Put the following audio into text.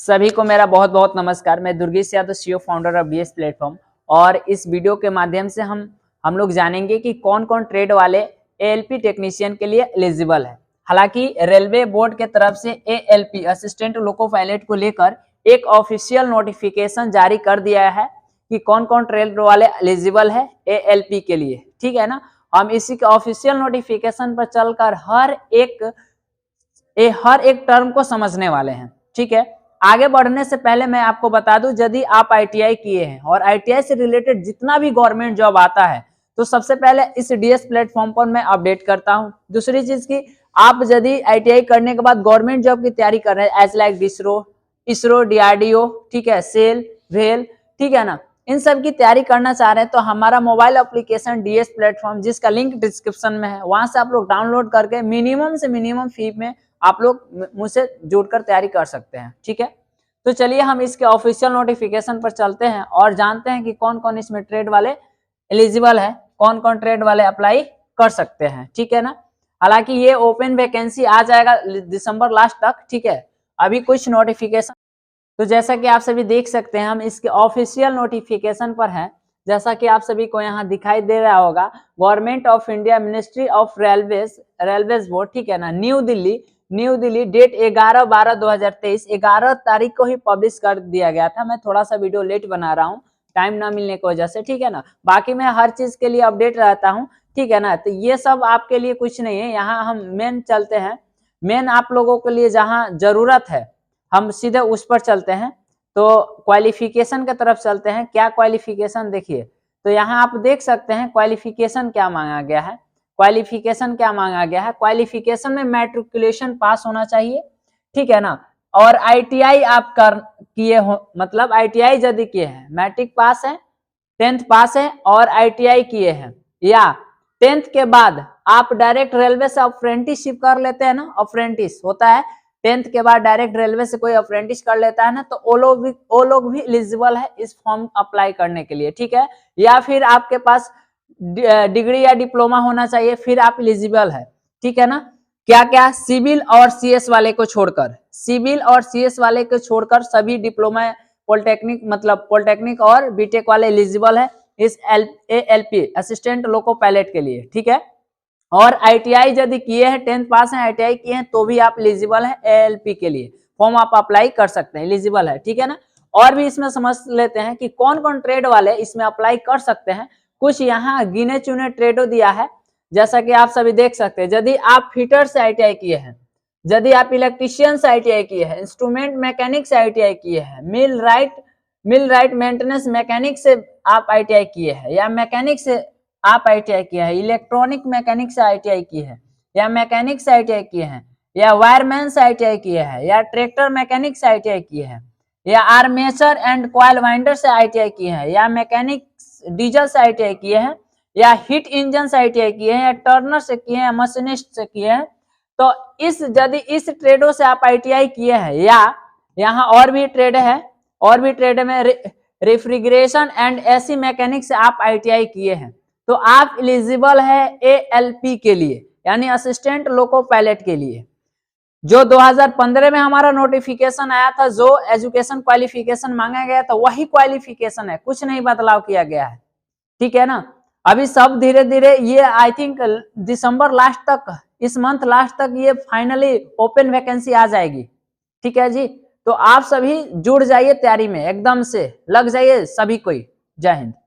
सभी को मेरा बहुत बहुत नमस्कार। मैं Durgesh Yadav, CEO founder of DS platform. और इस वीडियो के माध्यम से हम लोग जानेंगे कि कौन कौन ट्रेड वाले एएलपी टेक्नीशियन के लिए एलिजिबल है। हालांकि रेलवे बोर्ड के तरफ से एएलपी असिस्टेंट लोको पायलट को लेकर एक ऑफिशियल नोटिफिकेशन जारी कर दिया है कि कौन कौन ट्रेड वाले एलिजिबल है एएलपी के लिए। ठीक है ना। हम इसी के ऑफिशियल नोटिफिकेशन पर चलकर हर एक टर्म को समझने वाले हैं। ठीक है। आगे बढ़ने से पहले मैं आपको बता दूं, यदि आप आईटीआई किए हैं और आईटीआई से रिलेटेड जितना भी गवर्नमेंट जॉब आता है तो सबसे पहले इस डीएस प्लेटफॉर्म पर मैं अपडेट करता हूं। दूसरी चीज की, आप यदि आईटीआई करने के बाद गवर्नमेंट जॉब की तैयारी कर रहे हैं एज लाइक इसरो, डीआरडीओ, ठीक है, सेल, रेल, ठीक है ना, इन सब की तैयारी करना चाह रहे हैं तो हमारा मोबाइल एप्लीकेशन डीएस प्लेटफॉर्म, जिसका लिंक डिस्क्रिप्शन में है, वहां से आप लोग डाउनलोड करके मिनिमम से मिनिमम फी में आप लोग मुझसे जुड़कर तैयारी कर सकते हैं। ठीक है। तो चलिए हम इसके ऑफिशियल नोटिफिकेशन पर चलते हैं और जानते हैं कि कौन कौन इसमें ट्रेड वाले एलिजिबल है, कौन कौन ट्रेड वाले अप्लाई कर सकते हैं। ठीक है ना। हालांकि ये ओपन वैकेंसी आ जाएगा दिसंबर लास्ट तक। ठीक है। अभी कुछ नोटिफिकेशन, तो जैसा कि आप सभी देख सकते हैं हम इसके ऑफिशियल नोटिफिकेशन पर हैं। जैसा कि आप सभी को यहाँ दिखाई दे रहा होगा, government of India, ministry of railways board, ठीक है ना, न्यू दिल्ली, डेट 11/12/2023, 11 तारीख को ही पब्लिश कर दिया गया था। मैं थोड़ा सा वीडियो लेट बना रहा हूँ टाइम ना मिलने की वजह से। ठीक है ना। बाकी मैं हर चीज के लिए अपडेट रहता हूँ। ठीक है ना। तो ये सब आपके लिए कुछ नहीं है। यहाँ हम मेन चलते हैं, मेन आप लोगों के लिए जहाँ जरूरत है हम सीधे उस पर चलते हैं। तो क्वालिफिकेशन की तरफ चलते हैं। क्या क्वालिफिकेशन, देखिए तो यहाँ आप देख सकते हैं क्वालिफिकेशन क्या मांगा गया है। क्वालिफिकेशन में मैट्रिकुलेशन पास होना चाहिए। ठीक है ना। और आईटीआई आप किए हो, मतलब आईटीआई यदि किए हैं, मैट्रिक पास है, 10th पास है और आईटीआई किए हैं, या 10th के बाद आप डायरेक्ट रेलवे से अप्रेंटिसशिप कर लेते हैं ना, अप्रेंटिस होता है 10th के बाद डायरेक्ट रेलवे से कोई अप्रेंटिस कर लेता है ना, तो वो लोग भी एलिजिबल है इस फॉर्म अप्लाई करने के लिए। ठीक है। या फिर आपके पास डिग्री या डिप्लोमा होना चाहिए, फिर आप एलिजिबल है। ठीक है ना। क्या क्या, सिविल और सीएस वाले को छोड़कर सभी डिप्लोमा, पॉलिटेक्निक और बीटेक वाले एलिजिबल है इस एएलपी असिस्टेंट लोको पायलट के लिए। ठीक है। और आईटीआई यदि किए हैं, 10th पास है, आईटीआई किए हैं, तो भी आप एलिजिबल है एएलपी के लिए, फॉर्म आप अप्लाई कर सकते हैं, एलिजिबल है। ठीक है ना। और भी इसमें समझ लेते हैं कि कौन कौन ट्रेड वाले इसमें अप्लाई कर सकते हैं। कुछ यहाँ गिने चुने ट्रेडो दिया है, जैसा कि आप सभी देख सकते हैं। यदि आप फिटर से आईटीआई किए हैं, यदि आप इलेक्ट्रीशियन से आईटीआई किए हैं, इंस्ट्रूमेंट मैकेनिक से आईटीआई किए हैं, मिल राइट मेंटेनेंस मैकेनिक से आप आईटीआई किए हैं, या मैकेनिक से आप आईटीआई किए हैं, इलेक्ट्रॉनिक मैकेनिक से आईटीआई किए हैं, या मैकेनिक से आईटीआई किए हैं, या वायरमैन से आईटीआई किए हैं, या ट्रैक्टर मैकेनिक से आईटीआई किए हैं, या आर्मेचर एंड कॉइल वाइंडर से आईटीआई किए हैं, या मैकेनिक डीजल से आईटीआई किए हैं, या हीट इंजन से आईटीआई किए हैं, या टर्नर से किए हैं, मशीनिस्ट से किए हैं, तो यदि इस ट्रेडों से आप आईटीआई किए हैं, या यहाँ और भी ट्रेड में रेफ्रिजरेशन एंड एसी मैकेनिक से आप आईटीआई किए हैं, तो आप एलिजिबल है एएलपी के लिए, यानी असिस्टेंट लोको पायलट के लिए। जो 2015 में हमारा नोटिफिकेशन आया था, जो एजुकेशन क्वालिफिकेशन मांगा गया था, वही क्वालिफिकेशन है, कुछ नहीं बदलाव किया गया है। ठीक है ना। अभी सब धीरे धीरे ये आई थिंक दिसंबर लास्ट तक, इस मंथ लास्ट तक ये फाइनली ओपन वैकेंसी आ जाएगी। ठीक है जी। तो आप सभी जुड़ जाइए तैयारी में, एकदम से लग जाइए सभी कोई। जय हिंद।